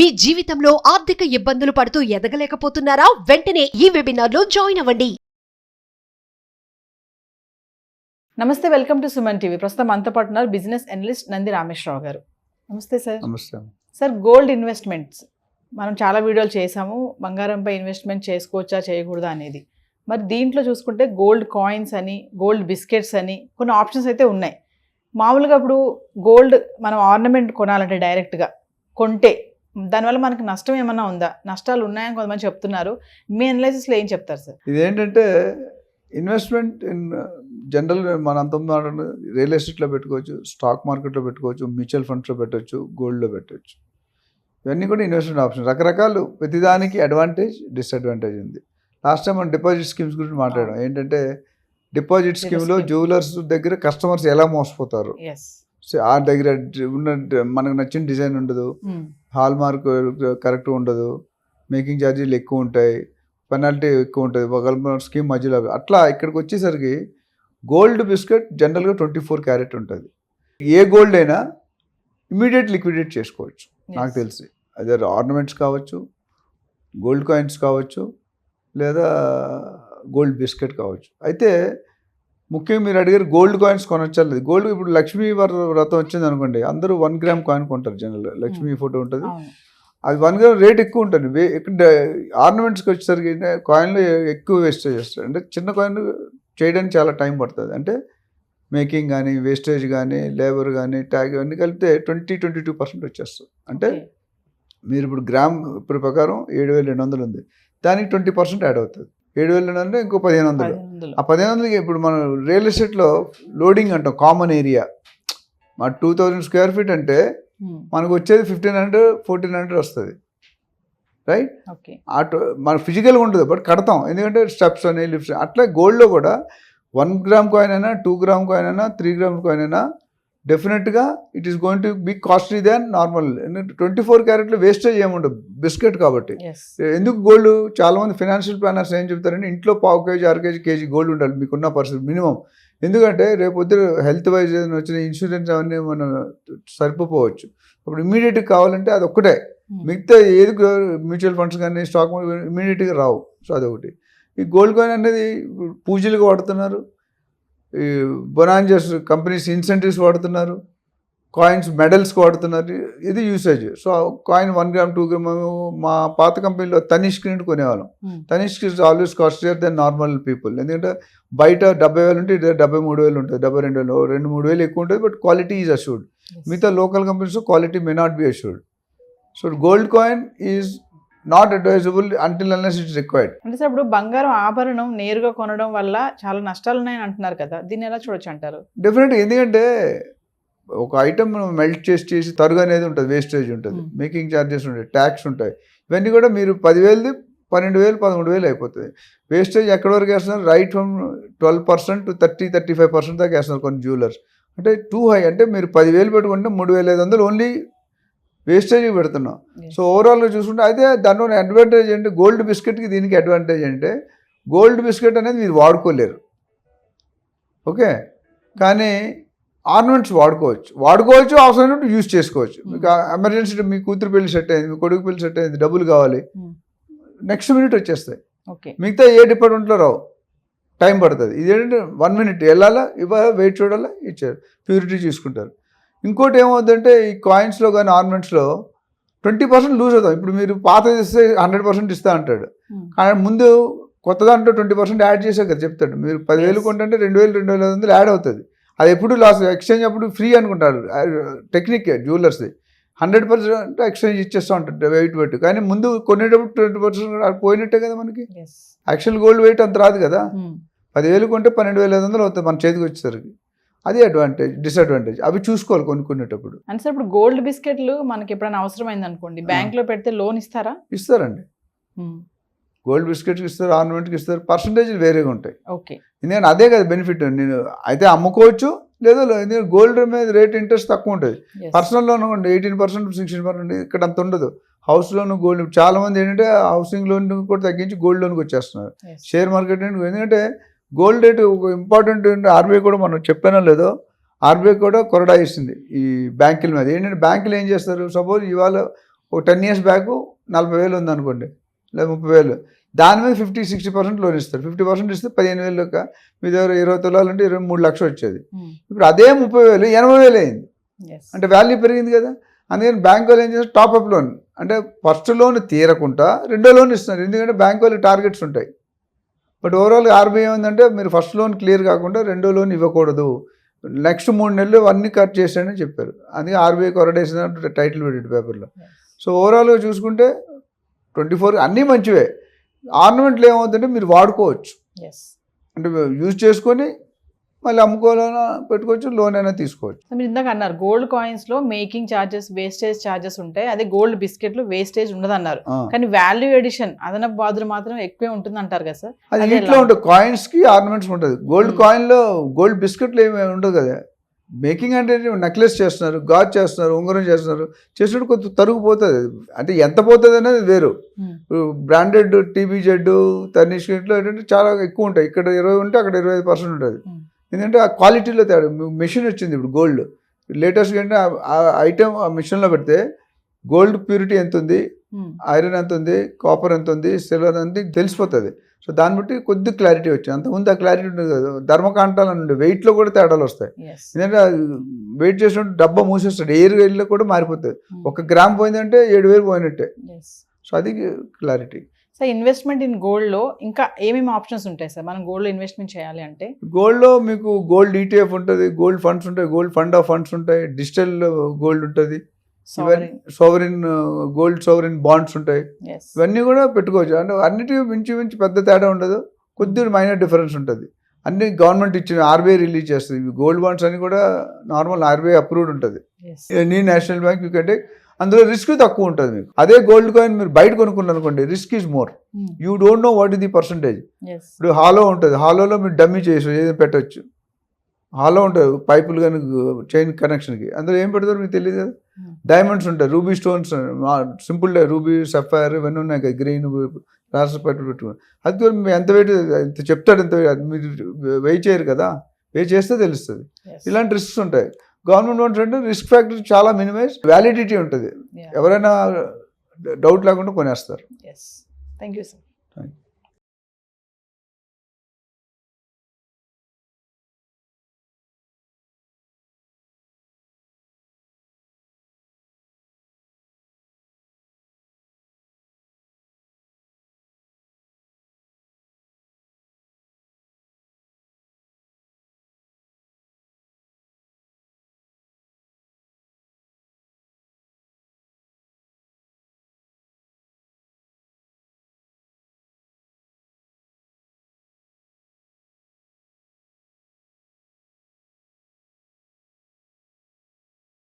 మీ జీవితంలో ఆర్థిక ఇబ్బందులు పడుతూ ఎదగలేకపోతున్నారా? వెంటనే ఈ వెబినార్లో జాయిన్ అవ్వండి. నమస్తే, వెల్కమ్ టు సుమన్ టీవీ. ప్రస్తుతం మనతో పాటు ఉన్నారు బిజినెస్ అనలిస్ట్ నంది రామేశ్వరరావు గారు. నమస్తే సార్. నమస్తే సార్, గోల్డ్ ఇన్వెస్ట్మెంట్స్ మనం చాలా వీడియోలు చేసాము. బంగారంపై ఇన్వెస్ట్మెంట్ చేసుకోవచ్చా చేయకూడదా అనేది. మరి దీంట్లో చూసుకుంటే గోల్డ్ కాయిన్స్ అని, గోల్డ్ బిస్కెట్స్ అని కొన్ని ఆప్షన్స్ అయితే ఉన్నాయి. మామూలుగా ఇప్పుడు గోల్డ్ మనం ఆర్నమెంట్ కొనాలంటే డైరెక్ట్గా కొంటే దానివల్ల మనకి నష్టం ఏమన్నా ఉందా? నష్టాలు ఉన్నాయని కొంతమంది చెప్తున్నారు. మీ అనాలిసిస్లో ఏం చెప్తారు సార్? ఇదేంటంటే ఇన్వెస్ట్మెంట్ ఇన్ జనరల్ మన అంత రియల్ ఎస్టేట్లో పెట్టుకోవచ్చు, స్టాక్ మార్కెట్లో పెట్టుకోవచ్చు, మ్యూచువల్ ఫండ్స్లో పెట్టవచ్చు, గోల్డ్లో పెట్టవచ్చు. ఇవన్నీ కూడా ఇన్వెస్ట్మెంట్ ఆప్షన్. రకరకాలు, ప్రతిదానికి అడ్వాంటేజ్ డిసడ్వాంటేజ్ ఉంది. లాస్ట్ టైం మనం డిపాజిట్ స్కీమ్స్ గురించి మాట్లాడాం. ఏంటంటే డిపాజిట్ స్కీమ్లో జ్యువెలర్స్ దగ్గర కస్టమర్స్ ఎలా మోసపోతారు. ఆ దగ్గర ఉన్న మనకు నచ్చిన డిజైన్ ఉండదు, హాల్ మార్క్ కరెక్ట్ ఉండదు, మేకింగ్ ఛార్జీలు ఎక్కువ ఉంటాయి, పెనాల్టీ ఎక్కువ ఉంటుంది, ఒక స్కీమ్ మధ్యలో. అట్లా ఇక్కడికి వచ్చేసరికి గోల్డ్ బిస్కెట్ జనరల్గా 24 క్యారెట్ ఉంటుంది. ఏ గోల్డ్ అయినా ఇమీడియట్ లిక్విడేట్ చేసుకోవచ్చు నాకు తెలిసి. అదే ఆర్నమెంట్స్ కావచ్చు, గోల్డ్ కాయిన్స్ కావచ్చు, లేదా గోల్డ్ బిస్కెట్ కావచ్చు. అయితే ముఖ్యంగా మీరు అడిగారు గోల్డ్ కాయిన్స్ కొనొచ్చలేదు. గోల్డ్ ఇప్పుడు లక్ష్మీ వ్రతం వచ్చింది అనుకోండి, అందరూ 1 గ్రామ్ కాయిన్ కొంటారు. జనరల్గా లక్ష్మీ ఫోటో ఉంటుంది, అది 1 గ్రామ్ రేట్ ఎక్కువ ఉంటుంది. ఇక్కడ ఆర్నమెంట్స్కి వచ్చేసరికి కాయిన్లు ఎక్కువ వేస్టేజ్ చేస్తారు. అంటే చిన్న కాయిన్ చేయడానికి చాలా టైం పడుతుంది. అంటే మేకింగ్ కానీ, వేస్టేజ్ కానీ, లేబర్ కానీ, ట్యాగ్ అన్నీ కలిపితే 20-22% వచ్చేస్తుంది. అంటే మీరు ఇప్పుడు గ్రామ్ ఇప్పుడు ప్రకారం 7,200 ఉంది, దానికి 20% యాడ్ అవుతుంది. 7,200 ఇంకో 1,500. ఆ 1,500కి ఇప్పుడు మనం రియల్ ఎస్టేట్లో లోడింగ్ అంటాం, కామన్ ఏరియా. మా 2,000 స్క్వేర్ ఫీట్ అంటే మనకు వచ్చేది 1,500-1,400 వస్తుంది, రైట్? మన ఫిజికల్గా ఉంటుంది, బట్ కడతాం, ఎందుకంటే స్టెప్స్ అని, లిఫ్ట్స్. అట్లా గోల్డ్లో కూడా 1 గ్రామ్ కాయిన్ అయినా, 2 గ్రామ్ కాయిన్ అయినా, 3 గ్రామ్ కాయిన్ అయినా డెఫినెట్గా it is going to be costly than normal. 24 క్యారెట్లో వేస్టేజ్ ఏముండదు బిస్కెట్ కాబట్టి. ఎందుకు గోల్డ్, చాలామంది ఫైనాన్షియల్ ప్లానర్స్ ఏం చెప్తారంటే ఇంట్లో 1/2 కేజీ, 1/2 కేజీ గోల్డ్ ఉండాలి మీకున్న పరిస్థితి మినిమం. ఎందుకంటే రేపు పొద్దున హెల్త్ వైజ్ ఏదైనా వచ్చిన ఇన్సూరెన్స్ అవన్నీ మనం సరిపోవచ్చు. అప్పుడు ఇమీడియట్గా కావాలంటే అది ఒక్కటే, మిగతా ఏది మ్యూచువల్ ఫండ్స్ కానీ స్టాక్ మార్కెట్ ఇమీడియట్గా రావు. సో అదొకటి. ఈ గోల్డ్ కాయిన్ అనేది పూజలకు వాడుతున్నారు, ఈ బొనాంజర్స్ కంపెనీస్ ఇన్సెంటివ్స్ వాడుతున్నారు, కాయిన్స్ మెడల్స్కి వాడుతున్నారు, ఇది usage. So coin 1 gram 2 gram మా పాత కంపెనీలో తనిష్క్ నుండి కొనేవాళ్ళం. Tanishq is always costlier than normal people. ఎందుకంటే బయట 70,000 ఉంటే ఇది 73,000 ఉంటుంది, 72,000, 2-3,000 ఎక్కువ ఉంటుంది, బట్ క్వాలిటీ ఈజ్ అష్యూర్డ్. మిగతా local companies quality may not be assured. So gold coin is not advisable until unless it's required. అంటే సార్, ఇప్పుడు బంగారం ఆభరణం నేరుగా కొనడం వల్ల చాలా నష్టాలు ఉన్నాయని అంటున్నారు కదా, దీన్ని ఎలా చూడొచ్చు అంటారు? డెఫినెట్గా, ఎందుకంటే ఒక ఐటమ్ మెల్ట్ చేసి తరుగు అనేది ఉంటుంది, వేస్టేజ్ ఉంటుంది, మేకింగ్ ఛార్జెస్ ఉంటాయి, ట్యాక్స్ ఉంటాయి. ఇవన్నీ కూడా మీరు 10,000ది 12,000, 13,000 అయిపోతుంది. వేస్టేజ్ ఎక్కడి వరకు వేస్తున్నారు? రైట్ ఫ్రమ్ 12% to 30-35% దాకా వేస్తున్నారు కొన్ని జ్యువెలర్స్. అంటే టూ హై. అంటే మీరు 10,000 పెట్టుకుంటే 3,500 ఓన్లీ వేస్టేజ్ పెడుతున్నాం. సో ఓవరాల్గా చూసుకుంటే అయితే దాంట్లో అడ్వాంటేజ్ అంటే గోల్డ్ బిస్కెట్కి దీనికి అడ్వాంటేజ్ అంటే గోల్డ్ బిస్కెట్ అనేది మీరు వాడుకోలేరు, ఓకే, కానీ ఆర్నమెంట్స్ వాడుకోవచ్చు, అవసరమైనట్టు యూజ్ చేసుకోవచ్చు. మీకు ఎమర్జెన్సీ, మీ కూతురు పెళ్లి సెట్ అయింది, మీ కొడుకు పెళ్లి సెట్ అయింది, డబ్బులు కావాలి, నెక్స్ట్ మినిట్ వచ్చేస్తాయి. మిగతా ఏ డిపార్ట్మెంట్లో రావు, టైం పడుతుంది. ఇదేంటంటే 1 minute వెళ్ళాలా, వెయిట్ చూడాలా, ఇచ్చారు, ప్యూరిటీ చూసుకుంటారు. ఇంకోటి ఏమవుతుందంటే ఈ కాయిన్స్లో కానీ ఆర్నమెంట్స్లో 20% లూజ్ అవుతాం. ఇప్పుడు మీరు పాత ఇస్తే 100% ఇస్తా అంటాడు, కానీ ముందు కొత్త దాంట్లో 20% యాడ్ చేసే కదా చెప్తాడు. మీరు 10,000 కొంటే 2,000-2,500 యాడ్ అవుతుంది. అది ఎప్పుడు లాస్, ఎక్స్చేంజ్ అప్పుడు ఫ్రీ అనుకుంటారు. టెక్నిక్ జ్యువెలర్స్ది 100% ఎక్స్చేంజ్ ఇచ్చేస్తూ ఉంటాడు వెయిట్ పెట్టి, కానీ ముందు కొనేటప్పుడు 20% పోయినట్టే కదా మనకి. యాక్చువల్ గోల్డ్ వెయిట్ అంత రాదు కదా. 10,000 కొంటే 12,500 అవుతుంది మన చేతికి వచ్చేసరికి. అది అడ్వాంటేజ్, డిసడ్వాంటేజ్. అవి చూసుకోవాలి కొనుక్కునేటప్పుడు. అంటే సార్, ఇప్పుడు గోల్డ్ బిస్కెట్లు మనకి ఎప్పుడైనా అవసరమైంది అనుకోండి, బ్యాంక్లో పెడితే లోన్ ఇస్తారా? ఇస్తారండి. గోల్డ్ బిస్కెట్కి ఇస్తారు, ఆర్నమెంట్కి ఇస్తారు, పర్సంటేజ్ వేరేగా ఉంటాయి. ఓకే, ఎందుకంటే అదే కదా బెనిఫిట్. నేను అయితే అమ్ముకోవచ్చు, లేదా ఎందుకంటే గోల్డ్ మీద రేట్ ఇంట్రెస్ట్ తక్కువ ఉంటుంది. పర్సనల్ లోన్ అనుకోండి 18%, 16%, ఇక్కడ అంత ఉండదు. హౌస్ లోన్, గోల్డ్, చాలా మంది ఏంటంటే హౌసింగ్ లోన్ కూడా తగ్గించి గోల్డ్ లోన్కి వచ్చేస్తున్నారు. షేర్ మార్కెట్ ఎందుకంటే గోల్డ్ రేటు ఒక ఇంపార్టెంట్. ఆర్బీఐ కూడా మనం చెప్పానో లేదో, ఆర్బీఐ కూడా కొరడా ఇస్తుంది ఈ బ్యాంకుల మీద. ఏంటంటే బ్యాంకులు ఏం చేస్తారు, సపోజ్ ఇవాళ ఒక 10 years బ్యాక్ 40,000 ఉందనుకోండి, లేదా 30,000, దాని మీద 50-60% లోన్ ఇస్తారు. 50% ఇస్తే 15,000 లెక్క, మీ దగ్గర 20 తులాలంటే 23 లక్షలు వచ్చేది. ఇప్పుడు అదే 30,000 80,000 అయింది, అంటే వాల్యూ పెరిగింది కదా. అందుకని బ్యాంక్ వాళ్ళు ఏం చేస్తారు, టాప్అప్ లోన్ అంటే ఫస్ట్ లోన్ తీరకుండా రెండో లోన్ ఇస్తున్నారు, ఎందుకంటే బ్యాంక్ వాళ్ళకి టార్గెట్స్ ఉంటాయి. బట్ ఓవరాల్గా ఆర్బీఐ ఏమందంటే మీరు ఫస్ట్ లోన్ క్లియర్ కాకుండా రెండో లోన్ ఇవ్వకూడదు, నెక్స్ట్ 3 నెలలు అన్నీ కట్ చేశాడని చెప్పారు. అందుకే ఆర్బీఐ కొరడేసిన టైటిల్ పెట్టాడు పేపర్లో. సో ఓవరాల్గా చూసుకుంటే 24 అన్నీ మంచివే. ఆర్నమెంట్లు ఏమవుతుందంటే మీరు వాడుకోవచ్చు, అంటే యూజ్ చేసుకొని మళ్ళీ అమ్ముకోవాలన్నా పెట్టుకోవచ్చు, లోన్ అయినా తీసుకోవచ్చు. మీరు ఇందాక అన్నారు గోల్డ్ కాయిన్స్ లో మేకింగ్ ఛార్జెస్, వేస్టేజ్ ఛార్జెస్ ఉంటాయి, అదే గోల్డ్ బిస్కెట్లు వేస్టేజ్ ఉండదు అన్నారు. కానీ వాల్యూ ఎడిషన్ అదనపు బాధలు మాత్రం ఎక్కువే ఉంటుంది అంటారు కదా సార్? అది వీటిలో ఉంటుంది, కాయిన్స్ కి ఆర్నమెంట్స్ ఉంటుంది. గోల్డ్ కాయిన్ లో గోల్డ్ బిస్కెట్లు ఏమి ఉండదు కదా. మేకింగ్ అంటే నెక్లెస్ చేస్తున్నారు, గాజ్ చేస్తున్నారు, ఉంగరం చేస్తున్నారు, చేసినట్టు కొంత తరుగుపోతుంది. అంటే ఎంత పోతుంది అనేది వేరు. బ్రాండెడ్ టీబీజెడ్, తనిష్క్ ఇట్లా ఏంటంటే చాలా ఎక్కువ ఉంటాయి. ఇక్కడ 20 ఉంటే అక్కడ 25% ఉంటుంది. ఎందుకంటే ఆ క్వాలిటీలో తేడా. మెషిన్ వచ్చింది ఇప్పుడు గోల్డ్ లేటెస్ట్ అంటే ఆ ఐటమ్ ఆ మిషన్లో పెడితే గోల్డ్ ప్యూరిటీ ఎంత ఉంది, ఐరన్ ఎంత ఉంది, కాపర్ ఎంత ఉంది, సిల్వర్ ఎంత తెలిసిపోతుంది. సో దాన్ని బట్టి కొద్ది క్లారిటీ వచ్చింది. అంతకుముందు ఆ క్లారిటీ ఉంటుంది కదా. ధర్మకాంటాలు అని వెయిట్లో కూడా తేడాలు వస్తాయి. ఎందుకంటే వెయిట్ చేసినట్టు డబ్బా మూసేస్తాడు, ఎయిర్ వెళ్ళి కూడా మారిపోతుంది. 1 గ్రామ్ పోయిందంటే 7,000 పోయినట్టే. సో అది clarity. So investment in gold లో ఇంకా ఏమేమి ఆప్షన్స్ ఉంటాయి సార్ మనం గోల్డ్ లో ఇన్వెస్ట్మెంట్ చేయాలి అంటే? గోల్డ్లో మీకు గోల్డ్ ఈటీఎఫ్ ఉంటుంది, గోల్డ్ ఫండ్స్ ఉంటాయి, గోల్డ్ ఫండ్ ఆఫ్ ఫండ్స్ ఉంటాయి, డిజిటల్ గోల్డ్ ఉంటుంది, సోవరిన్ గోల్డ్ సోవరిన్ బాండ్స్ ఉంటాయి. ఇవన్నీ కూడా పెట్టుకోవచ్చు. అంటే అన్నిటి మించి పెద్ద తేడా ఉండదు, కొద్దిగా మైనర్ డిఫరెన్స్ ఉంటుంది. అన్ని గవర్నమెంట్ ఇచ్చిన ఆర్బీఐ రిలీజ్ చేస్తుంది. ఇవి గోల్డ్ బాండ్స్ అని కూడా నార్మల్ ఆర్బీఐ అప్రూవ్డ్ ఉంటుంది. Any national bank you can take. అందులో రిస్క్ తక్కువ ఉంటుంది మీకు. అదే గోల్డ్ కాయిన్ మీరు బయట కొనుక్కున్నారు అనుకోండి, risk is more. You don't know what is the percentage. ఇప్పుడు హాలో ఉంటుంది, హాలోలో మీరు డమ్మీ చేసి ఏదైనా పెట్టచ్చు. హాలో ఉంటుంది పైపులు కానీ చైన్ కనెక్షన్కి, అందులో ఏం పెడతారు మీకు తెలియదు కదా. డైమండ్స్ ఉంటాయి, ruby stones, simple ruby sapphire ఇవన్నీ ఉన్నాయి కదా, గ్రీన్ రాసి పెట్టుకుని. అది కూడా మీరు ఎంత వెయిట్ ఎంత చెప్తాడు, ఎంత మీరు వెయిట్ చేయరు కదా, వెయిట్ చేస్తే తెలుస్తుంది. ఇలాంటి రిస్క్స్ ఉంటాయి. గవర్నమెంట్ బాండ్స్ అంటే రిస్క్ ఫ్యాక్టర్ చాలా మినిమైజ్, వ్యాలిడిటీ ఉంటుంది, ఎవరైనా డౌట్ లేకుండా కొనేస్తారు. Thank you sir.